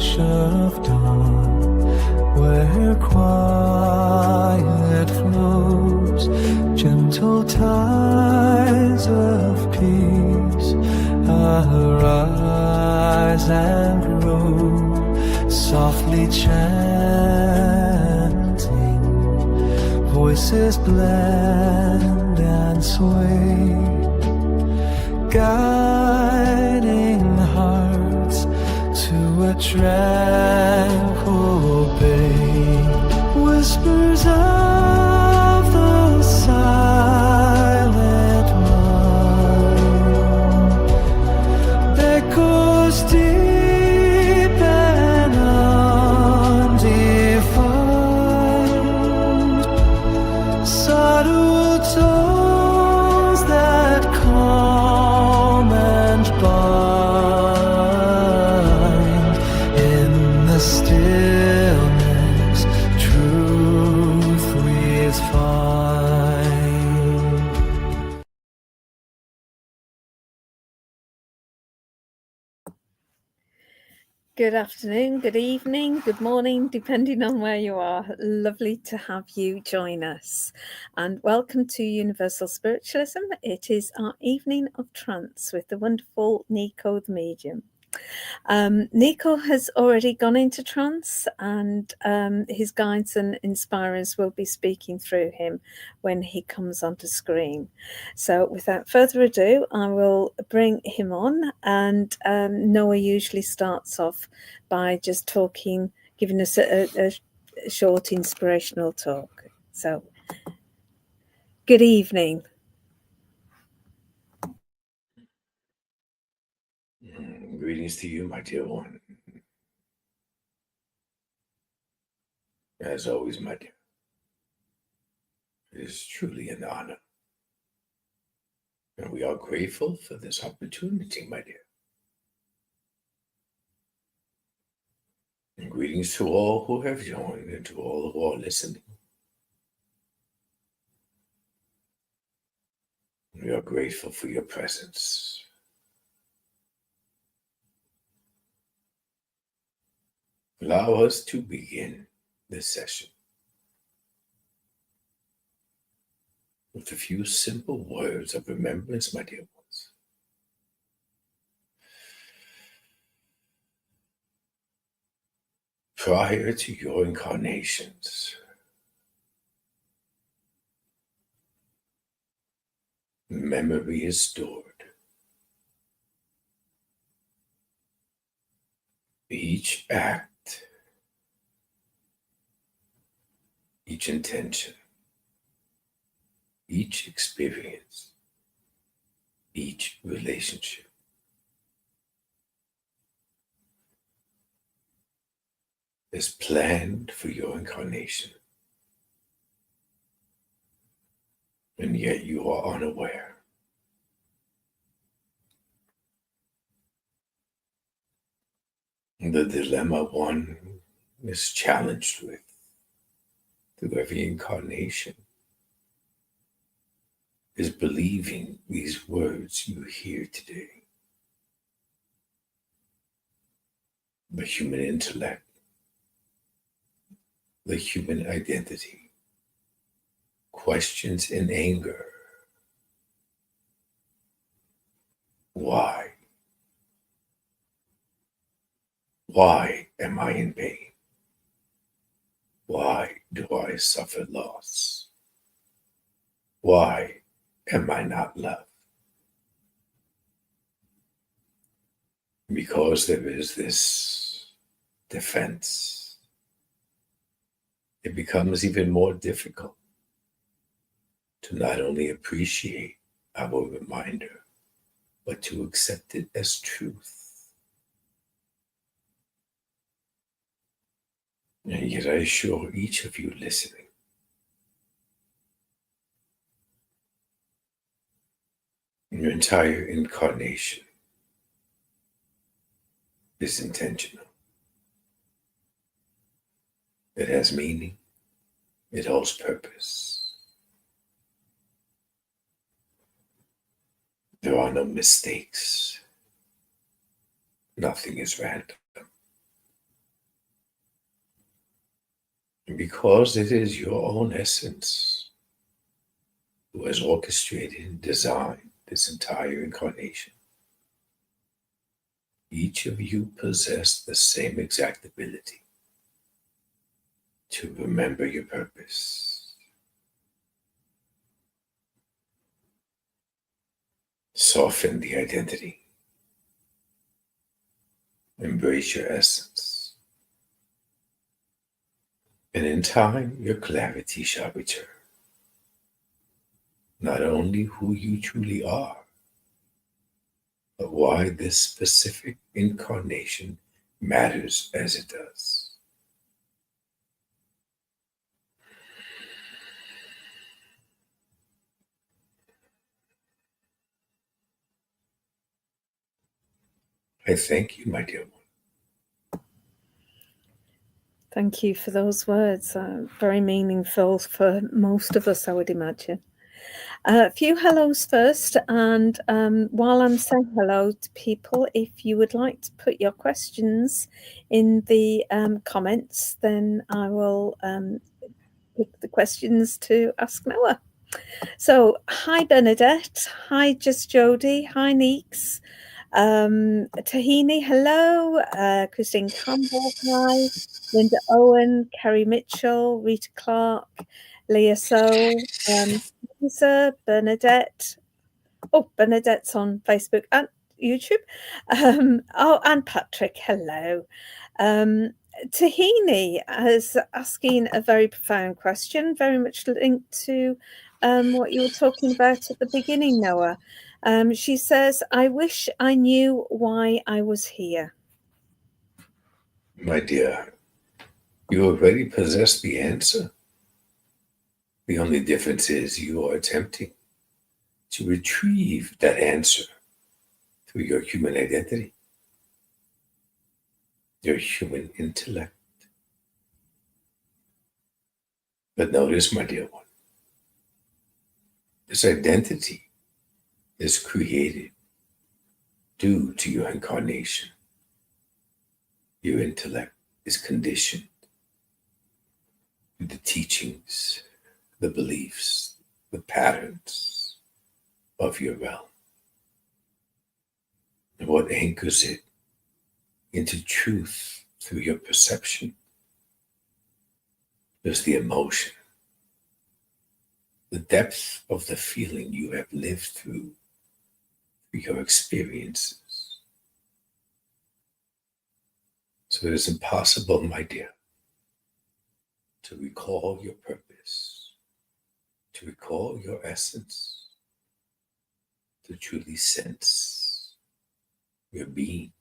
hush of dawn, where quiet flows, gentle tides of peace arise and grow, softly chanting, voices blend and sway, guiding hearts to a tranquil bay. Whispers of the silent mind, echoes deep and undefined, subtle tones that calm and bind. In the stillness, truth we find. Good afternoon, good evening, good morning, depending on where you are. Lovely to have you join us. And welcome to Universal Spiritualism. It is our evening of trance with the wonderful Niko the medium. Niko has already gone into trance, and his guides and inspirers will be speaking through him when he comes onto screen. So without further ado, I will bring him on, and Noah usually starts off by just talking, giving us a short inspirational talk. So good evening. Greetings to you, my dear one. As always, my dear, it is truly an honor. And we are grateful for this opportunity, my dear. And greetings to all who have joined and to all who are listening. We are grateful for your presence. Allow us to begin this session with a few simple words of remembrance, my dear ones. Prior to your incarnations, memory is stored. Each act, each intention, each experience, each relationship is planned for your incarnation, and yet you are unaware. The dilemma one is challenged with through every incarnation is believing these words you hear today. The human intellect, the human identity, questions in anger. Why? Why am I in pain? Why do I suffer loss? Why am I not loved? Because there is this defense, it becomes even more difficult to not only appreciate our reminder, but to accept it as truth. And yet I assure each of you listening, your entire incarnation is intentional. It has meaning. It holds purpose. There are no mistakes. Nothing is random. And because it is your own essence who has orchestrated and designed this entire incarnation, each of you possess the same exact ability to remember your purpose. Soften the identity. Embrace your essence. And in time, your clarity shall return. Not only who you truly are, but why this specific incarnation matters as it does. I thank you, my dear one. Thank you for those words. Very meaningful for most of us, I would imagine. A few hellos first, and while I'm saying hello to people, if you would like to put your questions in the comments, then I will pick the questions to ask Noah. So, hi Bernadette, hi Just Jody, hi Neeks, Tahini, hello, Christine Campbell, hi, Linda Owen, Kerry Mitchell, Rita Clark, Leah So, Lisa, Bernadette. Oh, Bernadette's on Facebook and YouTube. And Patrick, hello. Tahini is asking a very profound question, very much linked to what you were talking about at the beginning, Noah. She says, I wish I knew why I was here. My dear, you already possess the answer. The only difference is you are attempting to retrieve that answer through your human identity, your human intellect. But notice, my dear one, this identity is created due to your incarnation. Your intellect is conditioned to the teachings, the beliefs, the patterns of your realm. And what anchors it into truth through your perception is the emotion, the depth of the feeling you have lived through your experiences. So it is impossible, my dear, to recall your purpose, to recall your essence, to truly sense your being,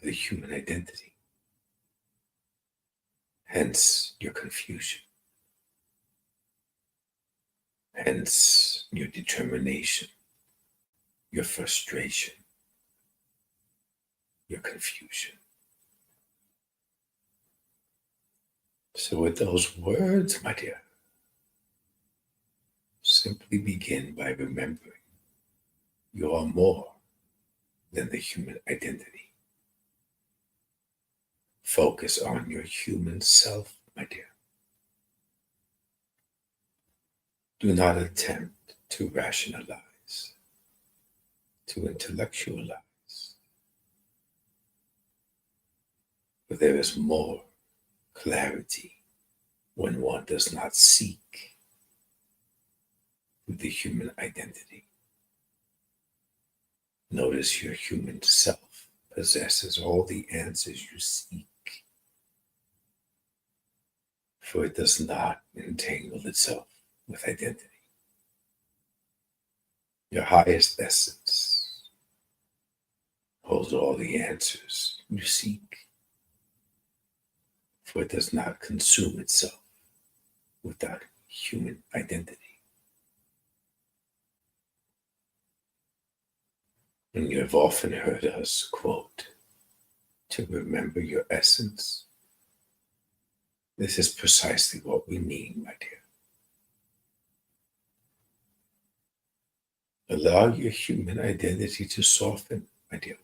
the human identity. Hence your confusion. Hence your determination, your frustration, your confusion. So with those words, my dear, simply begin by remembering you are more than the human identity. Focus on your human self, my dear. Do not attempt to rationalize, to intellectualize. But there is more clarity when one does not seek the human identity. Notice your human self possesses all the answers you seek, for it does not entangle itself with identity. Your highest essence holds all the answers you seek, for it does not consume itself without human identity. And you have often heard us quote, to remember your essence. This is precisely what we mean, my dear. Allow your human identity to soften, my dear.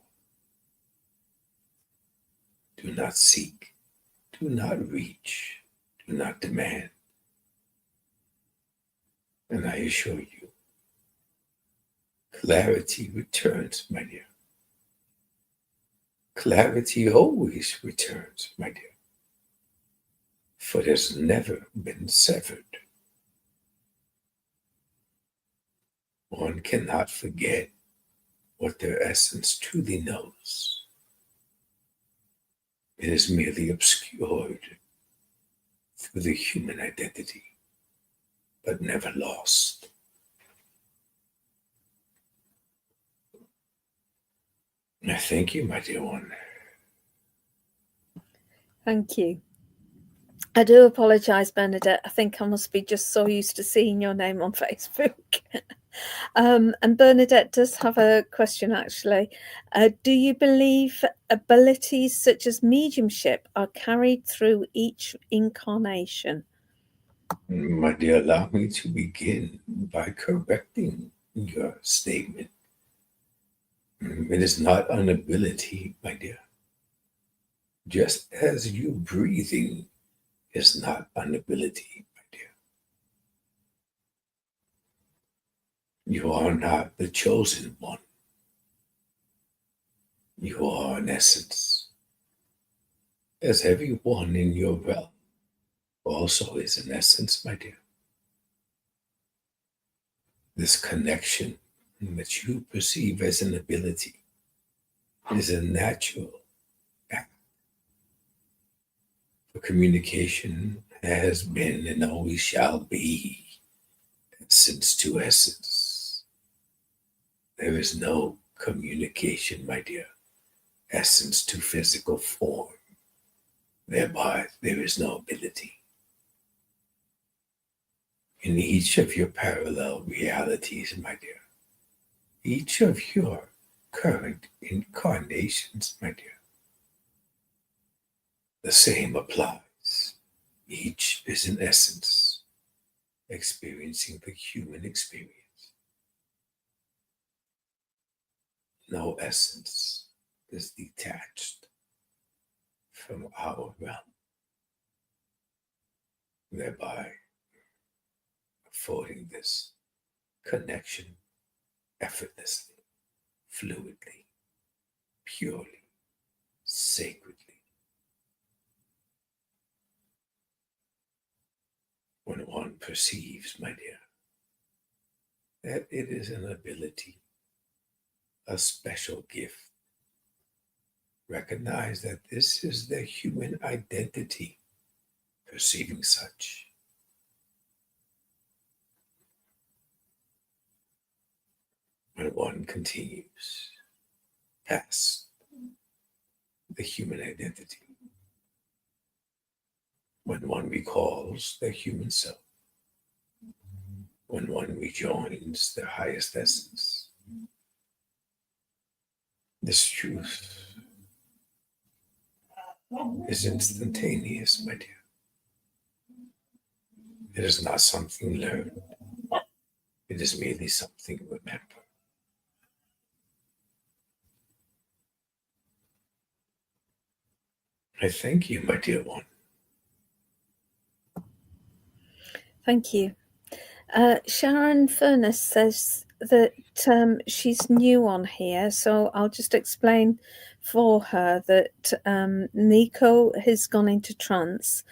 Do not seek Do not reach. Do not demand. And I assure you, clarity returns, my dear. Clarity always returns, my dear. For it has never been severed. One cannot forget what their essence truly knows. It is merely obscured through the human identity, but never lost. I thank you, my dear one. Thank you. I do apologise, Bernadette. I think I must be just so used to seeing your name on Facebook. And Bernadette does have a question, actually. Do you believe abilities such as mediumship are carried through each incarnation? My dear, allow me to begin by correcting your statement. It is not an ability, my dear. Just as you breathing is not an ability, my dear. You are not the chosen one. You are an essence, as everyone in your realm also is an essence, my dear. This connection that you perceive as an ability is a natural act. For communication has been and always shall be essence to essence. There is no communication, my dear, essence to physical form. Thereby, there is no ability. In each of your parallel realities, my dear, each of your current incarnations, my dear, the same applies. Each is an essence experiencing the human experience. No essence is detached from our realm, thereby affording this connection effortlessly, fluidly, purely, sacredly. When one perceives, my dear, that it is an ability, a special gift, recognize that this is the human identity perceiving such. When one continues past the human identity, when one recalls the human self, when one rejoins their highest essence, this truth is instantaneous, my dear. It is not something learned. It is merely something remembered. I thank you, my dear one. Thank you. Sharon Furness says that she's new on here, so I'll just explain for her that Niko has gone into trance,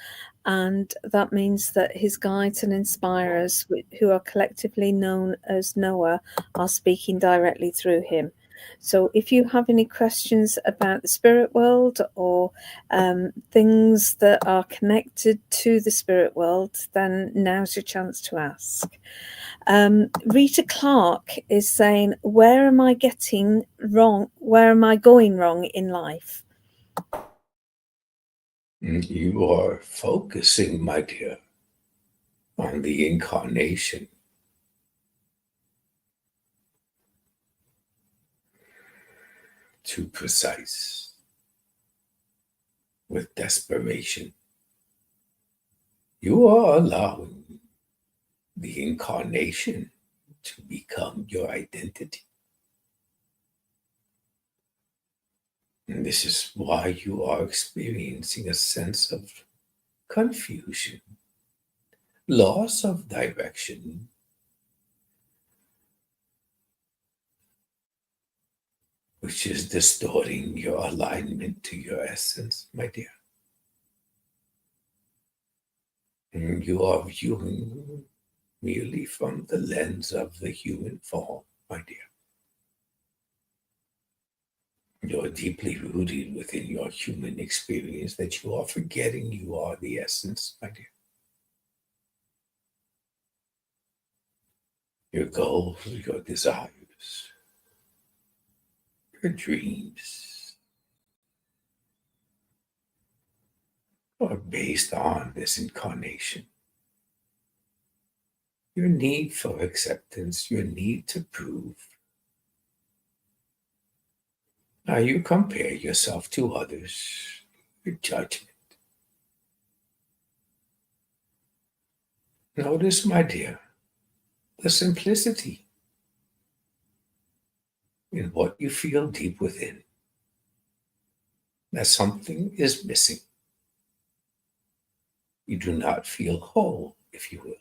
and that means that his guides and inspirers, who are collectively known as Noah, are speaking directly through him. So if you have any questions about the spirit world or things that are connected to the spirit world, then now's your chance to ask. Rita Clark is saying, where am I getting wrong? Where am I going wrong in life? You are focusing, my dear, on the incarnation. Too precise, with desperation. You are allowing the incarnation to become your identity. And this is why you are experiencing a sense of confusion, loss of direction, which is distorting your alignment to your essence, my dear. And you are viewing merely from the lens of the human form, my dear. You're deeply rooted within your human experience that you are forgetting you are the essence, my dear. Your goals, your desires, your dreams are based on this incarnation. Your need for acceptance, your need to prove. Now you compare yourself to others, your judgment. Notice, my dear, the simplicity in what you feel deep within, that something is missing. You do not feel whole, if you will.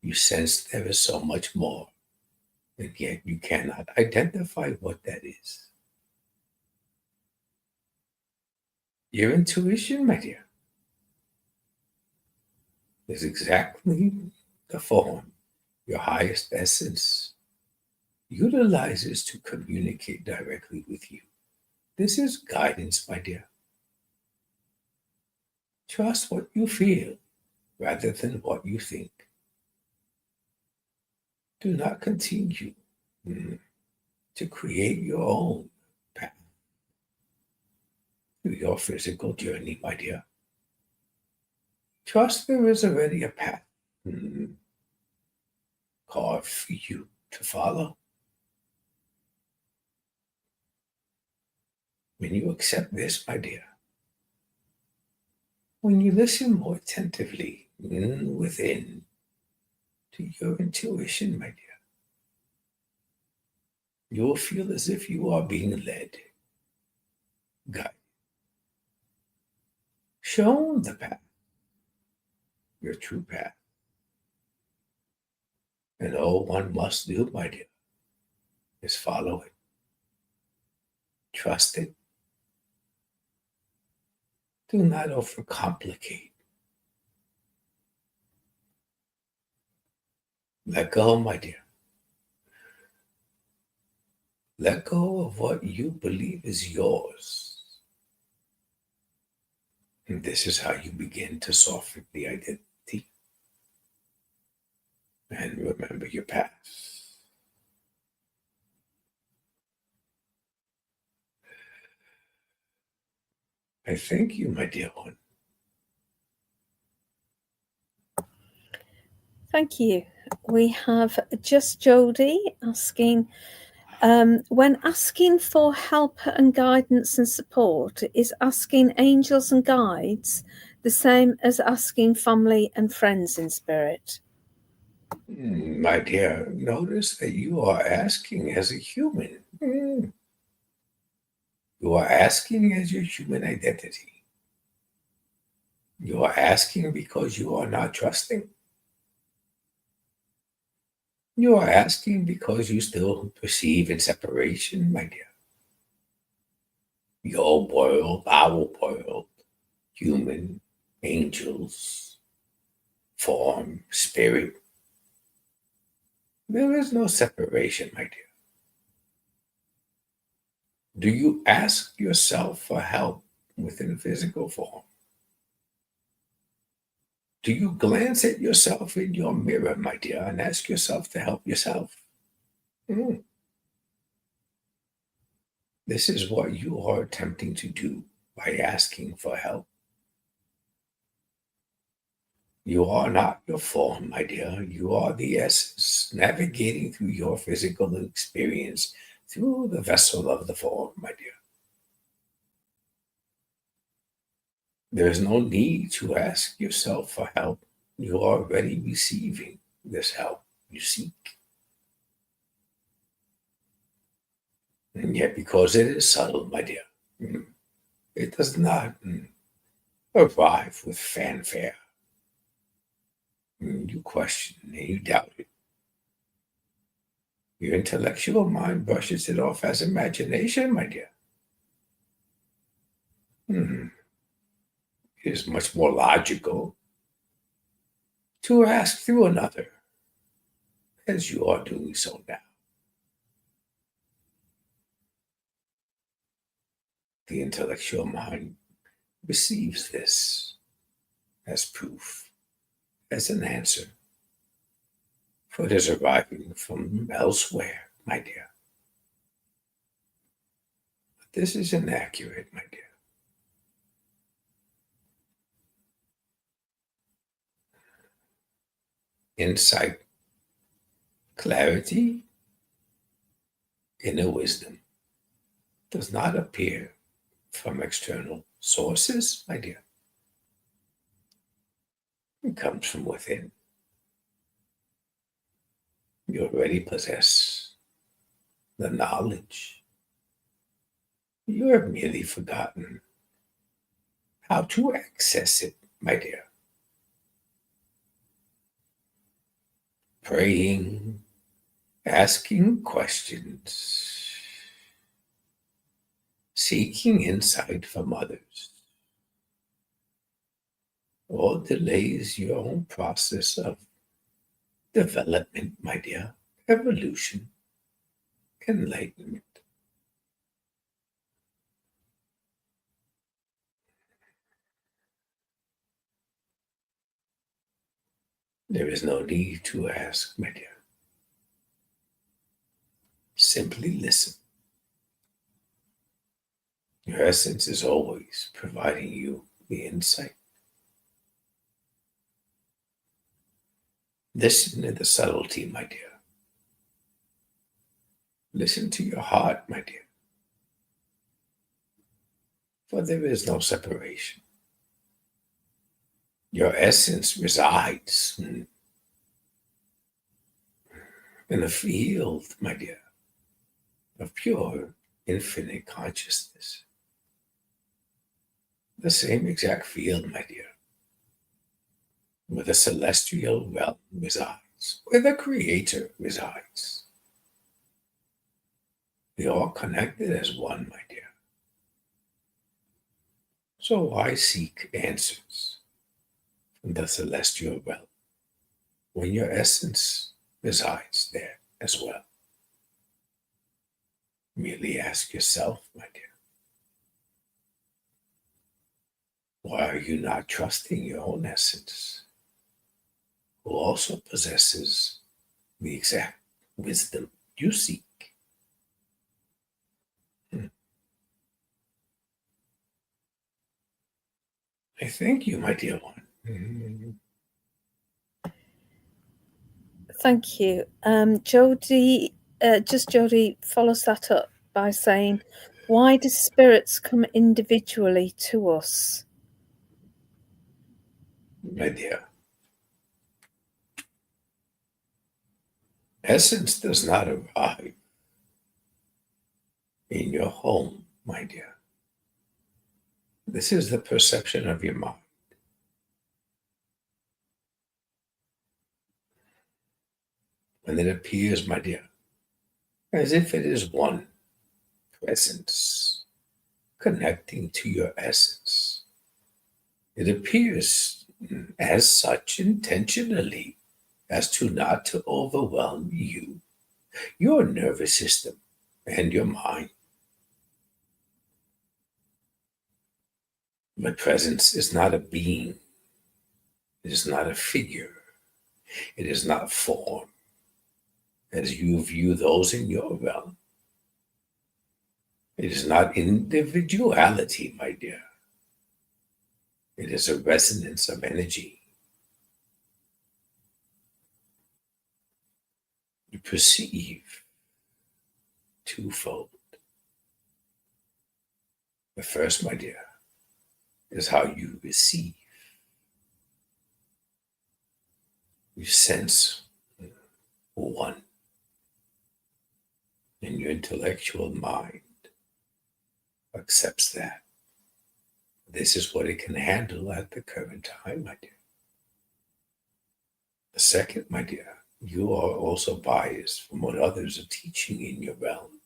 You sense there is so much more, and yet you cannot identify what that is. Your intuition, my dear, is exactly the form your highest essence utilizes to communicate directly with you. This is guidance, my dear. Trust what you feel rather than what you think. Do not continue to create your own path through your physical journey, my dear. Trust there is already a path carved for you to follow. When you accept this, my dear, when you listen more attentively within to your intuition, my dear, you will feel as if you are being led, guided, shown the path, your true path. And all one must do, my dear, is follow it. Trust it. Do not overcomplicate. Let go, my dear. Let go of what you believe is yours. And this is how you begin to soften the identity. And remember your past. I thank you, my dear one. Thank you. We have just Jodie asking, when asking for help and guidance and support, is asking angels and guides the same as asking family and friends in spirit? My dear, notice that you are asking as a human. You are asking as your human identity. You are asking because you are not trusting. You are asking because you still perceive in separation, my dear. Your world, our world, human, angels, form, spirit. There is no separation, my dear. Do you ask yourself for help within physical form? Do you glance at yourself in your mirror, my dear, and ask yourself to help yourself? This is what you are attempting to do by asking for help. You are not your form, my dear. You are the essence navigating through your physical experience through the vessel of the form, my dear. There is no need to ask yourself for help. You are already receiving this help you seek. And yet, because it is subtle, my dear, it does not arrive with fanfare. You question and you doubt it. Your intellectual mind brushes it off as imagination, my dear. It is much more logical to ask through another, as you are doing so now. The intellectual mind receives this as proof, as an answer, for it is arriving from elsewhere, my dear. But this is inaccurate, my dear. Insight, clarity, inner wisdom does not appear from external sources, my dear. It comes from within. You already possess the knowledge. You have merely forgotten how to access it, my dear. Praying, asking questions, seeking insight from others, all delays your own process of development, my dear, evolution, enlightenment. There is no need to ask, my dear. Simply listen. Your essence is always providing you the insight. Listen to the subtlety, my dear. Listen to your heart, my dear. For there is no separation. Your essence resides in the field, my dear, of pure, infinite consciousness. The same exact field, my dear, where the celestial realm resides, where the Creator resides. We are connected as one, my dear. So why seek answers from the celestial realm when your essence resides there as well? Merely ask yourself, my dear, why are you not trusting your own essence, who also possesses the exact wisdom you seek? I thank you, my dear one. Thank you. Jody, Jody follows that up by saying, why do spirits come individually to us? My dear, essence does not arrive in your home, my dear. This is the perception of your mind. And it appears, my dear, as if it is one presence connecting to your essence. It appears as such intentionally as to not to overwhelm you, your nervous system, and your mind. My presence is not a being. It is not a figure. It is not form, as you view those in your realm. It is not individuality, my dear. It is a resonance of energy. You perceive twofold. The first, my dear, is how you receive. You sense one. And your intellectual mind accepts that. This is what it can handle at the current time, my dear. The second, my dear, you are also biased from what others are teaching in your realm.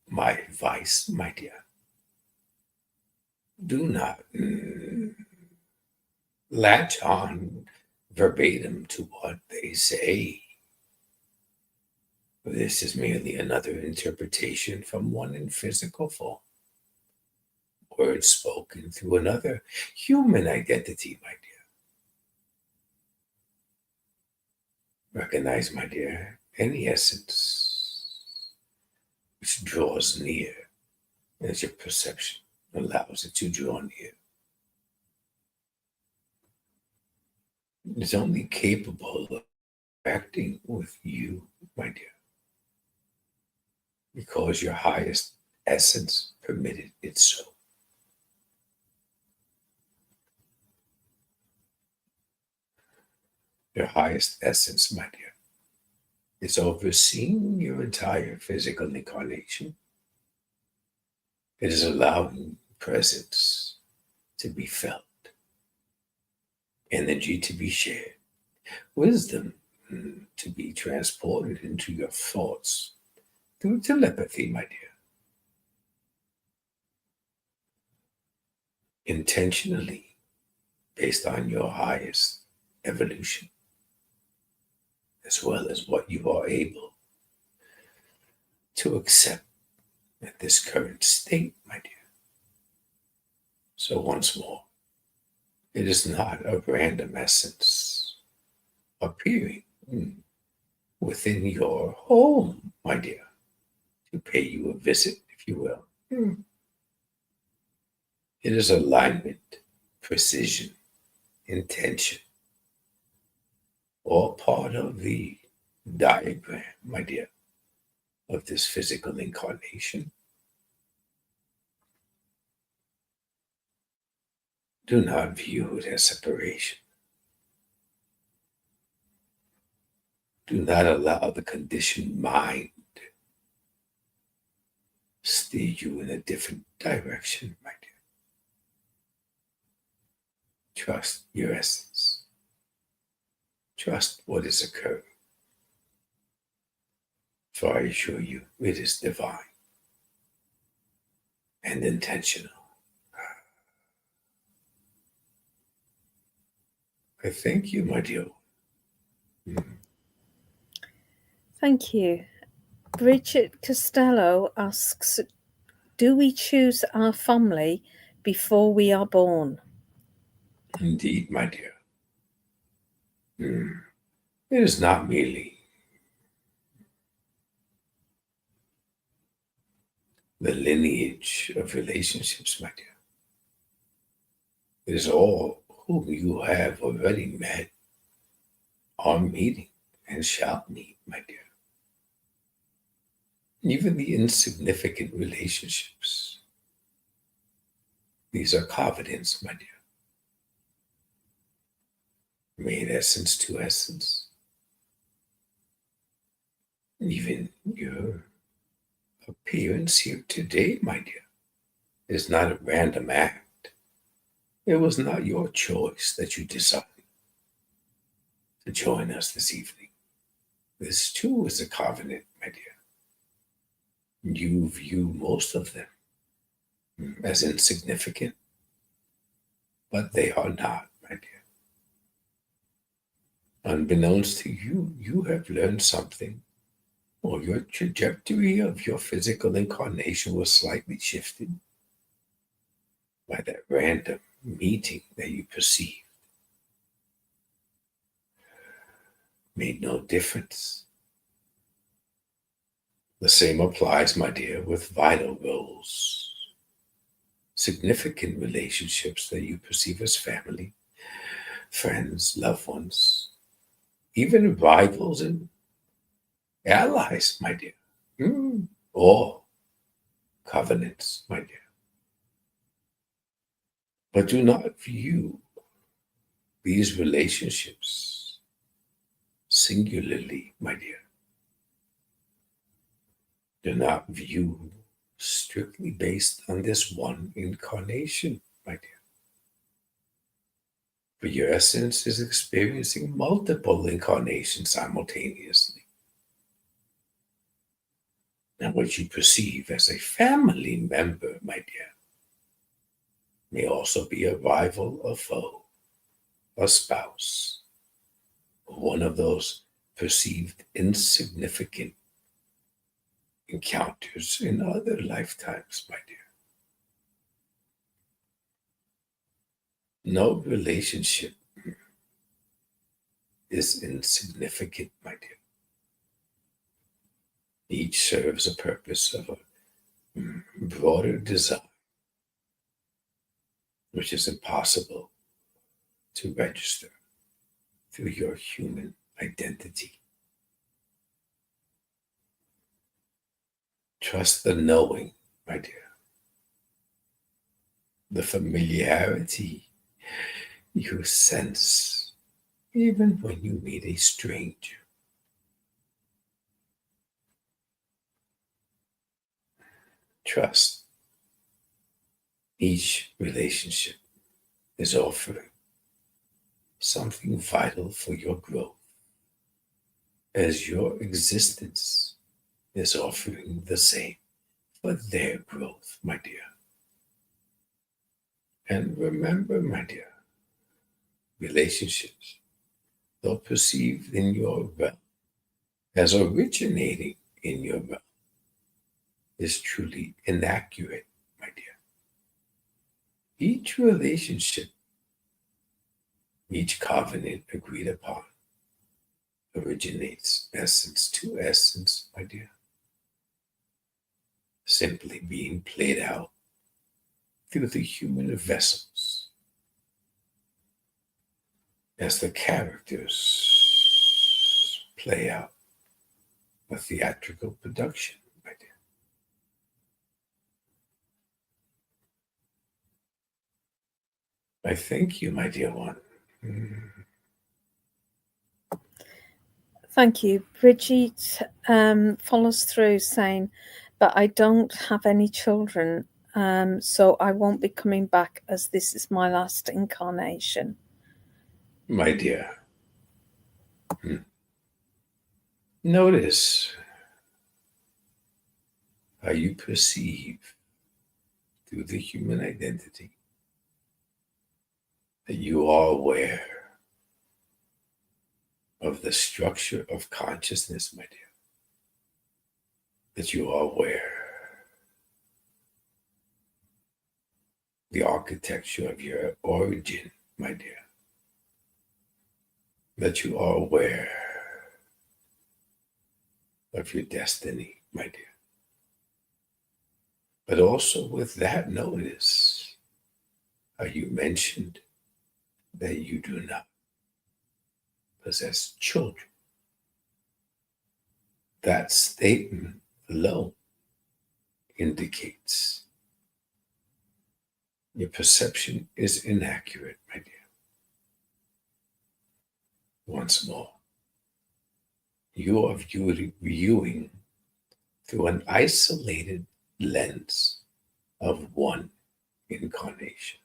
My advice, my dear, do not latch on verbatim to what they say. This is merely another interpretation from one in physical form. Words spoken through another human identity, my dear. Recognize, my dear, any essence which draws near as your perception allows it to draw near. It is only capable of acting with you, my dear, because your highest essence permitted it so. Your highest essence, my dear, is overseeing your entire physical incarnation. It is allowing presence to be felt, energy to be shared, wisdom to be transported into your thoughts through telepathy, my dear. Intentionally, based on your highest evolution, as well as what you are able to accept at this current state, my dear. So once more, it is not a random essence appearing within your home, my dear, to pay you a visit, if you will. It is alignment, precision, intention, all part of the diagram, my dear, of this physical incarnation. Do not view it as separation. Do not allow the conditioned mind steer you in a different direction, my dear. Trust your essence. Trust what is occurring. For I assure you, it is divine and intentional. I thank you, my dear. Thank you. Bridget Costello asks, do we choose our family before we are born? Indeed, my dear. It is not merely the lineage of relationships, my dear. It is all whom you have already met, are meeting, and shall meet, my dear. Even the insignificant relationships. These are covenants, my dear. Made essence to essence. Even your appearance here today, my dear, is not a random act. It was not your choice that you decided to join us this evening. This too is a covenant, my dear. You view most of them as insignificant, but they are not, my dear. Unbeknownst to you, you have learned something, or your trajectory of your physical incarnation was slightly shifted by that random meeting that you perceived. Made no difference. The same applies, my dear, with vital roles, significant relationships that you perceive as family, friends, loved ones, even rivals and allies, my dear, or covenants, my dear. But do not view these relationships singularly, my dear. Do not view strictly based on this one incarnation, my dear. For your essence is experiencing multiple incarnations simultaneously. And what you perceive as a family member, my dear, may also be a rival, a foe, a spouse, or one of those perceived insignificant encounters in other lifetimes, my dear. No relationship is insignificant, my dear. Each serves a purpose of a broader design, which is impossible to register through your human identity. Trust the knowing, my dear. The familiarity you sense even when you meet a stranger. Trust. Each relationship is offering something vital for your growth, as your existence is offering the same for their growth, my dear. And remember, my dear, relationships, though perceived in your realm as originating in your realm, is truly inaccurate, my dear. Each relationship, each covenant agreed upon, originates essence to essence, my dear, simply being played out through the human vessels as the characters play out a theatrical production, my dear. I thank you, my dear one. Thank you. Bridget follows through saying, but I don't have any children, so I won't be coming back as this is my last incarnation. My dear, notice how you perceive through the human identity that you are aware of the structure of consciousness, my dear. That you are aware the architecture of your origin, my dear. That you are aware of your destiny, my dear. But also with that notice, how you mentioned that you do not possess children. That statement alone indicates your perception is inaccurate, my dear. Once more, you are viewing through an isolated lens of one incarnation.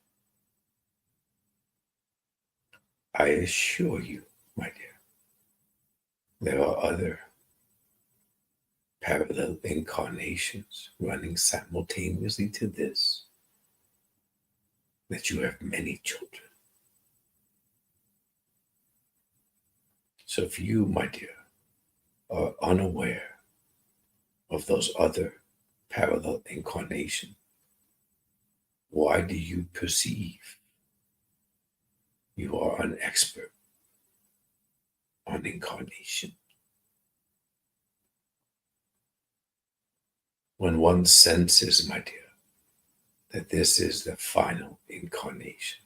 I assure you, my dear, there are other parallel incarnations running simultaneously to this, that you have many children. So if you, my dear, are unaware of those other parallel incarnations, why do you perceive you are an expert on incarnation? When one senses, my dear, that this is the final incarnation,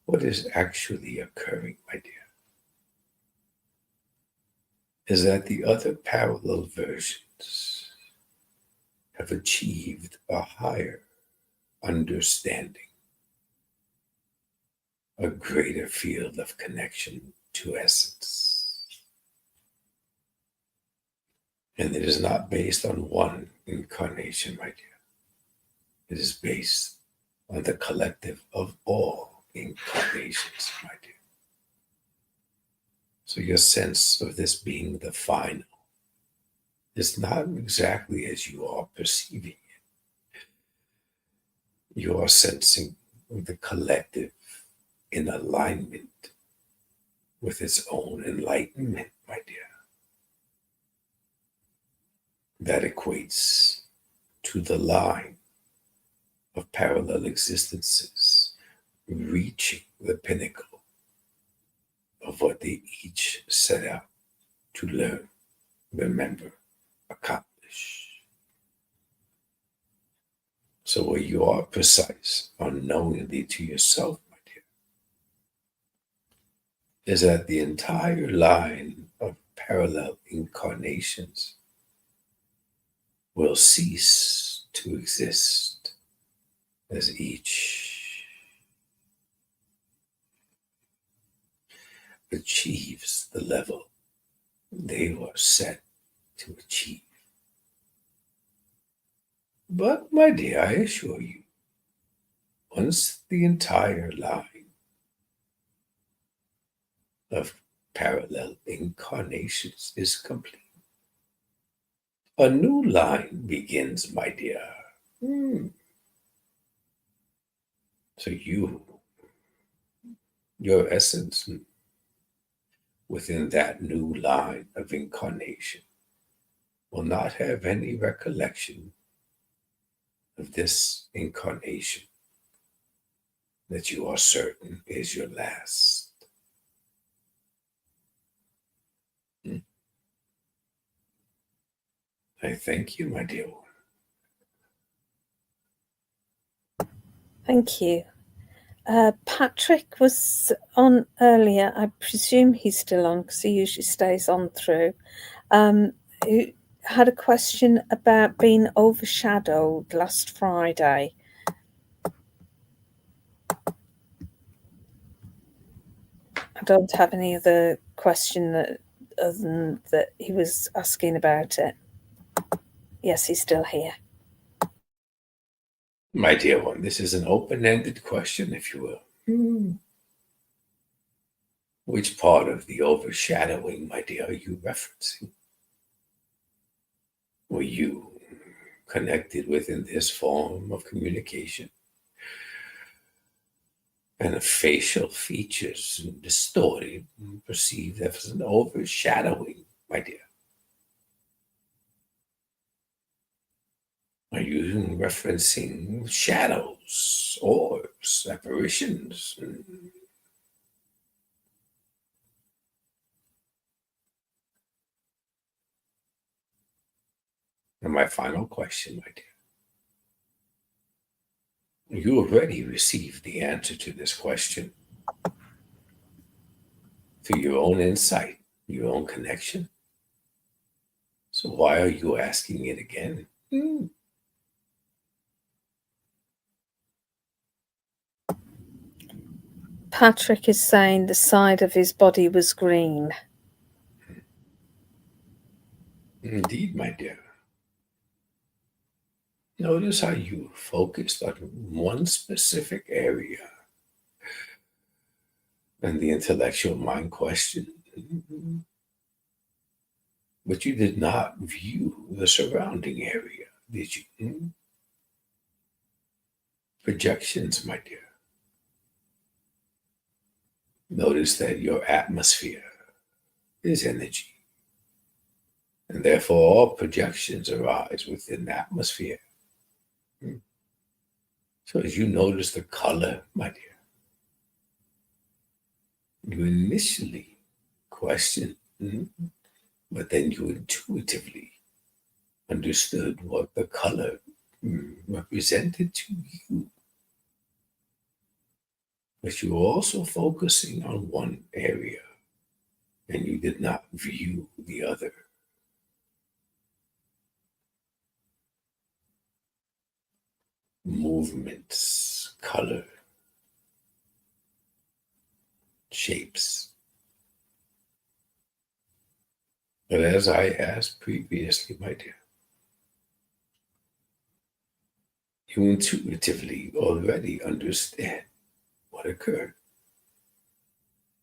what is actually occurring, my dear, is that the other parallel versions have achieved a higher understanding, a greater field of connection to essence. And it is not based on one incarnation, my dear. It is based on the collective of all incarnations, my dear. So your sense of this being the final is not exactly as you are perceiving it. You are sensing the collective in alignment with its own enlightenment, my dear. That equates to the line of parallel existences reaching the pinnacle of what they each set out to learn, remember, accomplish. So where you are precise unknowingly to yourself, my dear, is that the entire line of parallel incarnations will cease to exist as each achieves the level they were set to achieve. But, my dear, I assure you, once the entire line of parallel incarnations is complete, a new line begins, my dear. So your essence within that new line of incarnation will not have any recollection of this incarnation that you are certain is your last. I thank you, my dear one. Thank you. Patrick was on earlier. I presume he's still on because he usually stays on through. Who had a question about being overshadowed last Friday. I don't have any other question other than that he was asking about it. Yes, he's still here. My dear one, this is an open-ended question, if you will. Which part of the overshadowing, my dear, are you referencing? Were you connected within this form of communication? And the facial features distorted and perceived as an overshadowing, my dear. Are you referencing shadows, orbs, apparitions? And my final question, my dear. You already received the answer to this question through your own insight, your own connection. So why are you asking it again? Patrick is saying the side of his body was green. Indeed, my dear. Notice how you focused on one specific area and the intellectual mind question, but you did not view the surrounding area, did you? Projections, my dear. Notice that your atmosphere is energy, and therefore all projections arise within the atmosphere. So as you notice the color, my dear, you initially questioned, but then you intuitively understood what the color represented to you. But you were also focusing on one area, and you did not view the other. Movements, color, shapes. But as I asked previously, my dear, you intuitively already understand what occurred.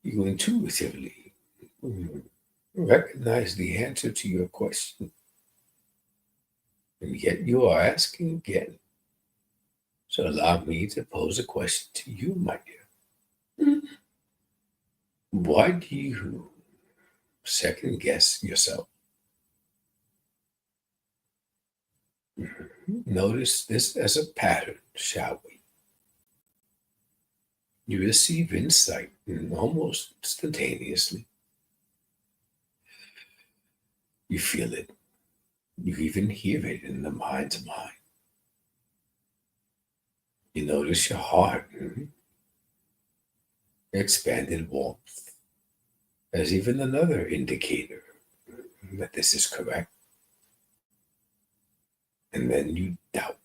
You intuitively recognize the answer to your question, and yet you are asking again. So allow me to pose a question to you, my dear. Why do you second guess yourself? Notice this as a pattern, shall we? You receive insight almost instantaneously. You feel it. You even hear it in the mind's mind. You notice your heart, expanded warmth, as even another indicator that this is correct. And then you doubt.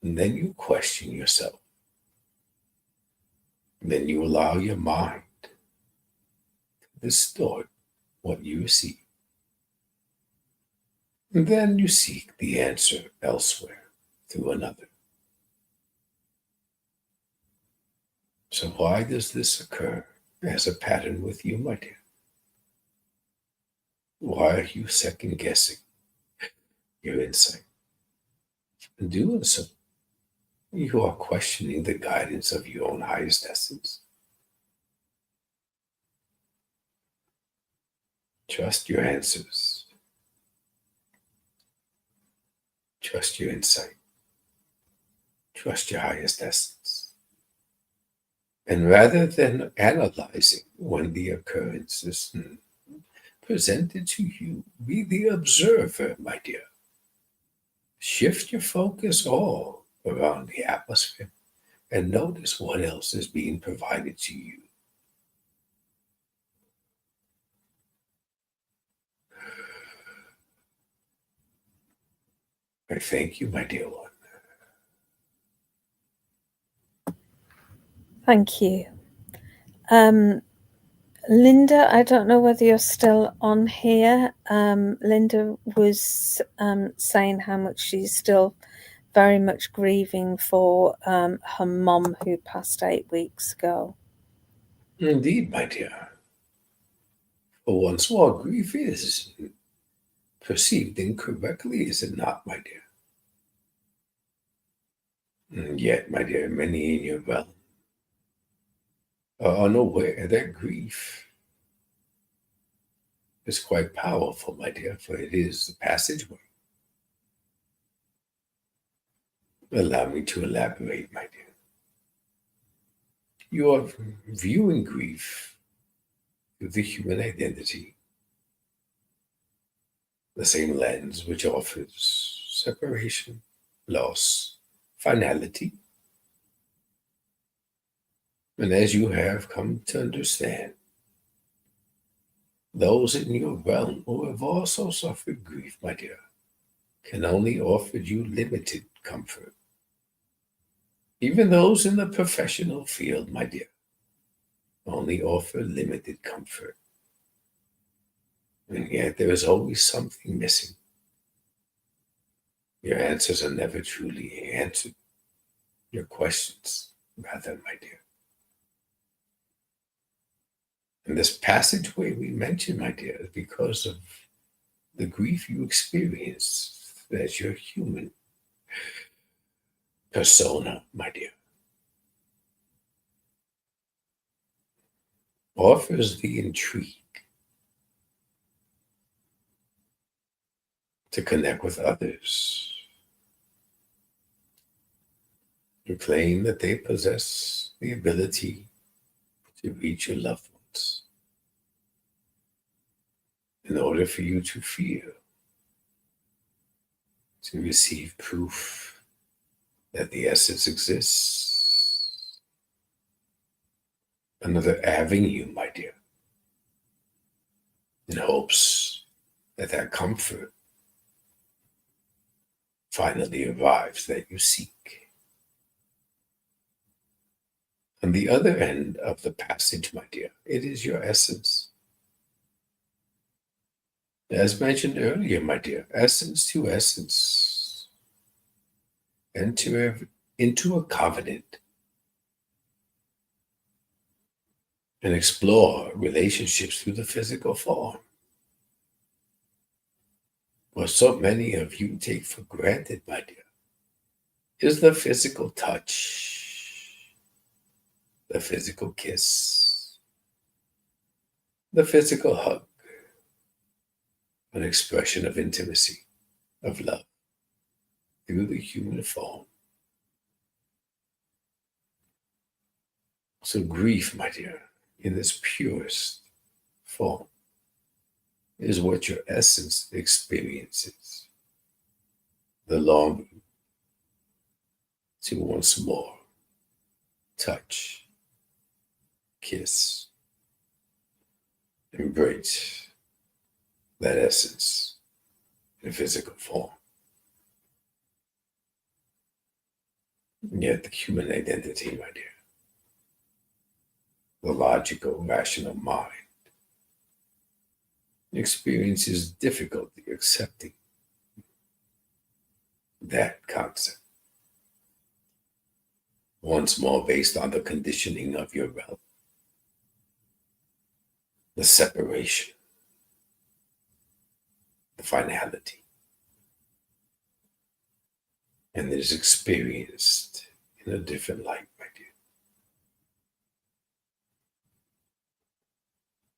And then you question yourself. And then you allow your mind to distort what you receive. And then you seek the answer elsewhere through another. So why does this occur as a pattern with you, my dear? Why are you second guessing your insight? In doing so, you are questioning the guidance of your own highest essence. Trust your answers. Trust your insight. Trust your highest essence. And rather than analyzing when the occurrence is presented to you, be the observer, my dear. Shift your focus all around the atmosphere and notice what else is being provided to you. I thank you, my dear one. Thank you. Linda, I don't know whether you're still on here. Linda was saying how much she's still very much grieving for her mum who passed 8 weeks ago. Indeed, my dear. For once more, grief is perceived incorrectly, is it not, my dear? And yet, my dear, many in your realm are unaware that grief is quite powerful, my dear, for it is the passageway. Allow me to elaborate, my dear. You are viewing grief through the human identity, the same lens which offers separation, loss, finality. And as you have come to understand, those in your realm who have also suffered grief, my dear, can only offer you limited comfort. Even those in the professional field, my dear, only offer limited comfort. And yet there is always something missing. Your answers are never truly answered. Your questions, rather, my dear. And this passageway we mentioned, my dear, is because of the grief you experience as your human persona, my dear, offers the intrigue to connect with others who claim that they possess the ability to reach your loved ones in order for you to feel, to receive proof that the essence exists. Another avenue, my dear, in hopes that that comfort finally arrives that you seek. On the other end of the passage, my dear, it is your essence. As mentioned earlier, my dear, essence to essence, enter into a covenant and explore relationships through the physical form. What so many of you take for granted, my dear, is the physical touch, the physical kiss, the physical hug, an expression of intimacy, of love, through the human form. So grief, my dear, in its purest form, is what your essence experiences. The longing to once more touch, kiss, embrace that essence in physical form. Yet the human identity, my dear, the logical, rational mind, experiences difficulty accepting that concept. Once more, based on the conditioning of your realm, the separation, the finality, and it is experienced in a different light, my dear.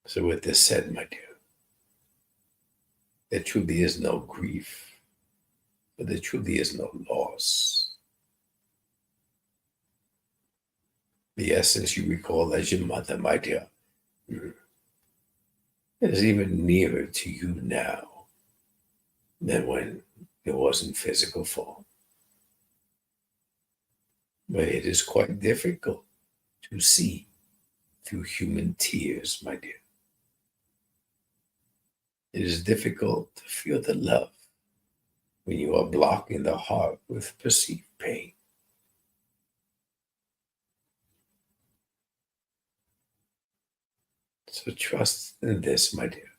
So with this said, my dear, there truly is no grief, but there truly is no loss. The essence you recall as your mother, my dear, is even nearer to you now than when it was in physical form. But it is quite difficult to see through human tears, my dear. It is difficult to feel the love when you are blocking the heart with perceived pain. So trust in this, my dear.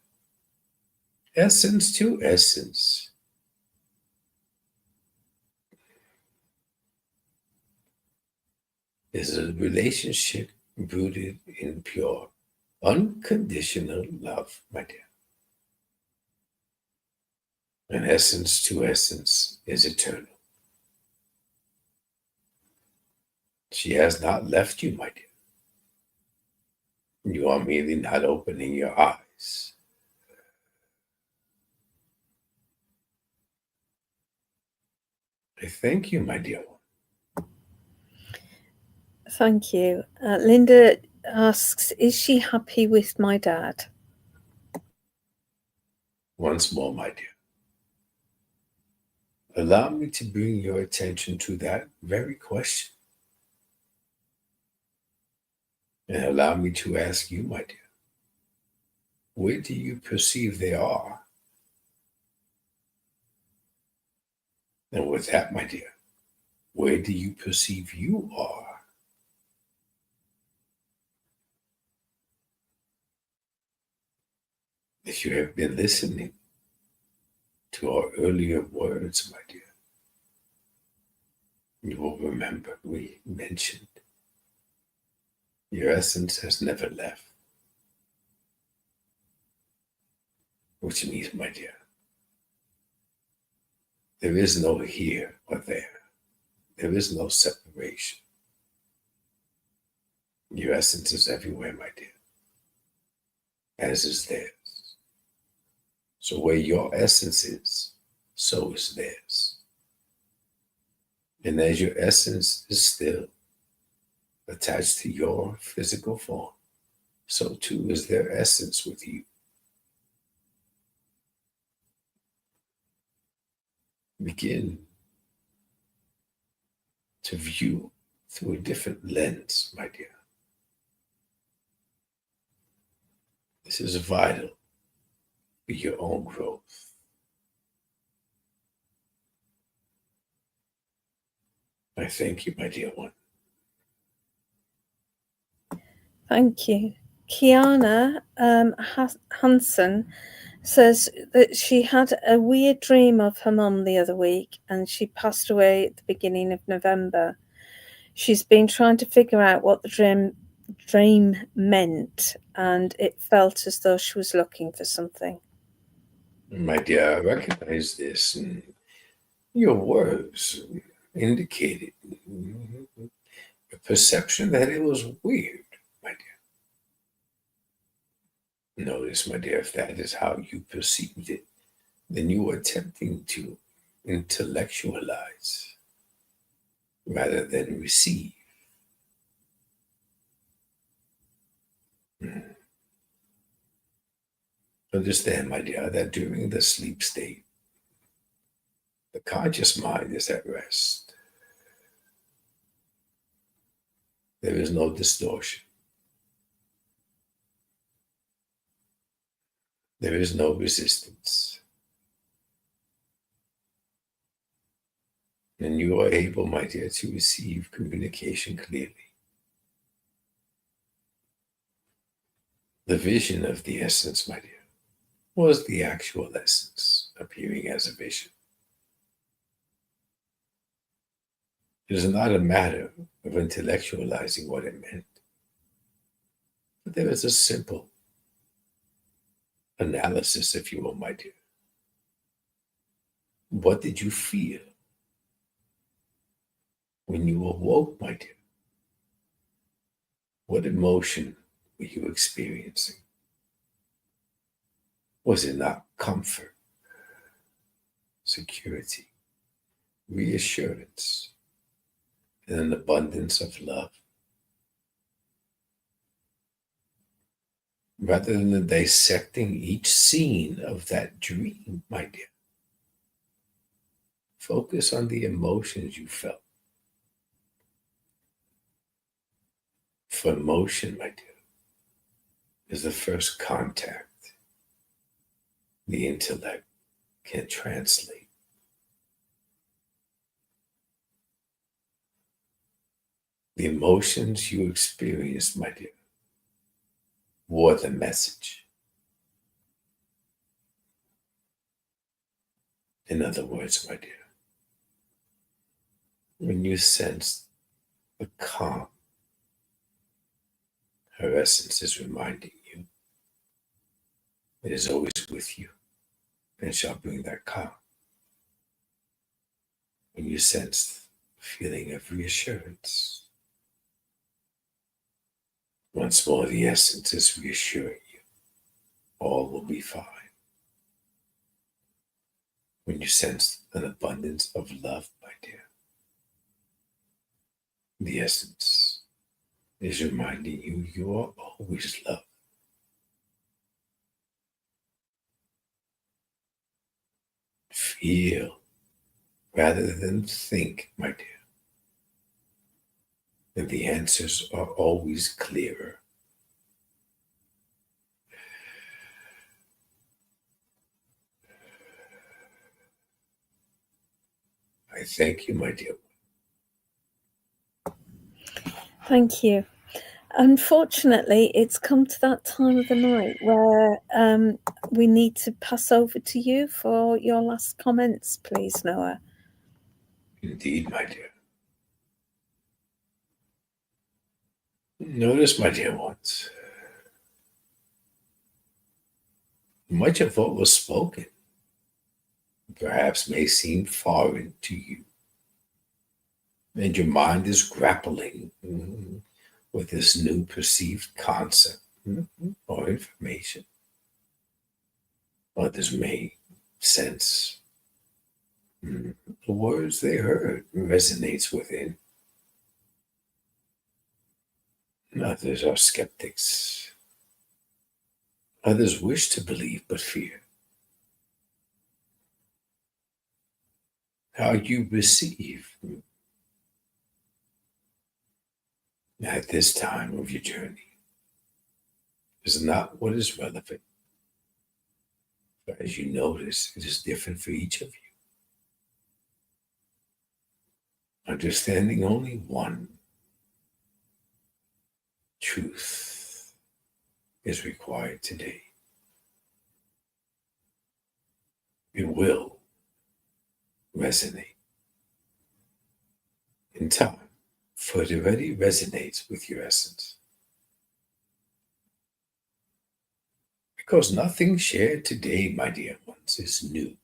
Essence to essence. Is a relationship rooted in pure, unconditional love, my dear. And essence to essence is eternal. She has not left you, my dear. You are merely not opening your eyes. I thank you, my dear one. Thank you. Linda asks, is she happy with my dad? Once more, my dear. Allow me to bring your attention to that very question. And allow me to ask you, my dear, where do you perceive they are? And with that, my dear, where do you perceive you are? If you have been listening to our earlier words, my dear, you will remember we mentioned your essence has never left. Which means, my dear, there is no here or there. There is no separation. Your essence is everywhere, my dear, as is theirs. So where your essence is, so is theirs. And as your essence is still attached to your physical form, so too is their essence with you. Begin to view through a different lens, my dear. This is vital for your own growth. I thank you, my dear one. Thank you. Kiana Hansen says that she had a weird dream of her mum the other week, and she passed away at the beginning of November. She's been trying to figure out what the dream meant, and it felt as though she was looking for something. My dear, I recognize this. And your words indicated a perception that it was weird, my dear. Notice, my dear, if that is how you perceived it, then you were attempting to intellectualize rather than receive. Understand, my dear, that during the sleep state, the conscious mind is at rest. There is no distortion. There is no resistance. And you are able, my dear, to receive communication clearly. The vision of the essence, my dear, was the actual essence appearing as a vision. It is not a matter of intellectualizing what it meant, but there is a simple analysis, if you will, my dear. What did you feel when you awoke, my dear? What emotion were you experiencing? Was it not comfort, security, reassurance, and an abundance of love? Rather than dissecting each scene of that dream, my dear, focus on the emotions you felt. For emotion, my dear, is the first contact the intellect can translate. The emotions you experienced, my dear, were the message. In other words, my dear, when you sense the calm, her essence is reminding you it is always with you and shall bring that calm. When you sense the feeling of reassurance, once more the essence is reassuring you all will be fine. When you sense an abundance of love, my dear, the essence is reminding you you are always loved. Feel rather than think, my dear, and the answers are always clearer. I thank you, my dear. Thank you. Unfortunately, it's come to that time of the night where we need to pass over to you for your last comments, please, Noah. Indeed, my dear. Notice, my dear ones, much of what was spoken perhaps may seem foreign to you, and your mind is grappling with this new perceived concept or information. Others may sense the words they heard resonates within. Others are skeptics. Others wish to believe but fear. How you receive at this time of your journey is not what is relevant. But as you notice, it is different for each of you. Understanding only one truth is required today. it will resonate. In time, for it already resonates with your essence. Because nothing shared today, my dear ones, is new.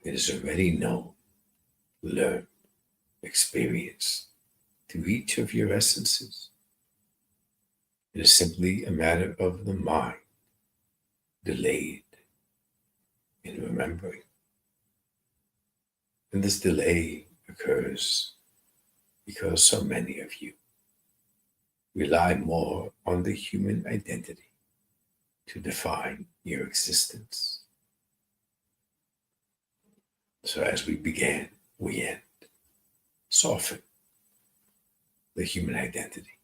It is already known, learned, experienced through each of your essences. It is simply a matter of the mind delayed in remembering. And this delay occurs because so many of you rely more on the human identity to define your existence. So as we began, we end. Soften the human identity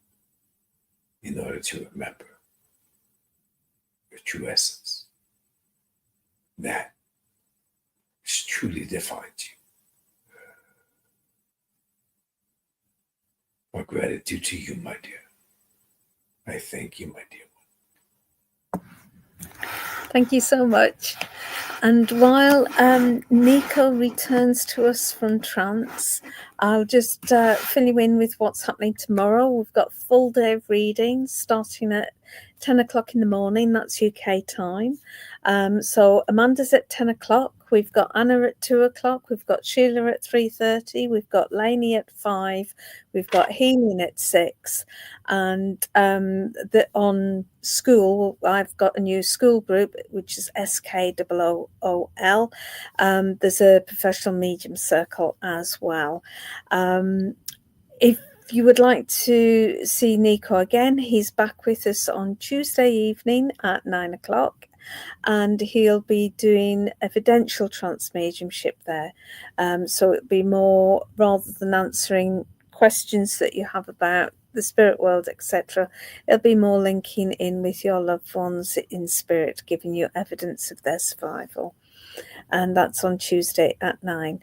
in order to remember your true essence. That which truly defines you. Our gratitude to you, my dear. I thank you, my dear one. Thank you so much. And while Niko returns to us from trance, I'll just fill you in with what's happening tomorrow. We've got a full day of readings starting at 10 o'clock in the morning. That's UK time. So Amanda's at 10 o'clock. We've got Anna at 2 o'clock. We've got Sheila at 3:30. We've got Lainey at 5. We've got Healing at 6. And on school, I've got a new school group, which is SKOOL. There's a professional medium circle as well. If you would like to see Niko again, he's back with us on Tuesday evening at 9 o'clock. And he'll be doing evidential trance mediumship there. So it'll be more, rather than answering questions that you have about the spirit world, etc., it'll be more linking in with your loved ones in spirit, giving you evidence of their survival. And that's on Tuesday at 9.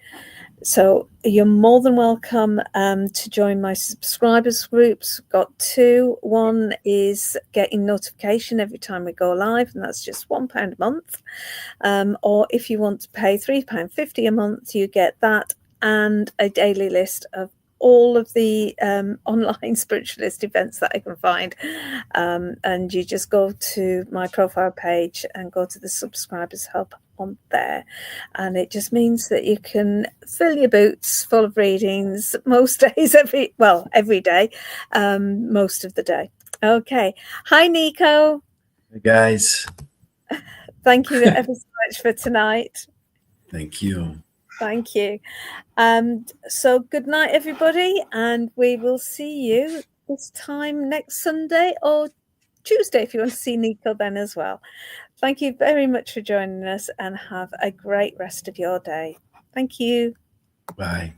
So you're more than welcome to join my subscribers groups. I've got 2. One is getting notification every time we go live, and that's just £1 a month. Or if you want to pay £3.50 a month, you get that and a daily list of all of the online spiritualist events that I can find. And you just go to my profile page and go to the subscribers hub on there, and it just means that you can fill your boots full of readings most days, every day, most of the day. Okay. Hi, Niko. Hey guys. Thank you ever so much for tonight. Thank you. Thank you. So good night, everybody, and we will see you this time next Sunday or Tuesday if you want to see Niko then as well. Thank you very much for joining us, and have a great rest of your day. Thank you. Bye.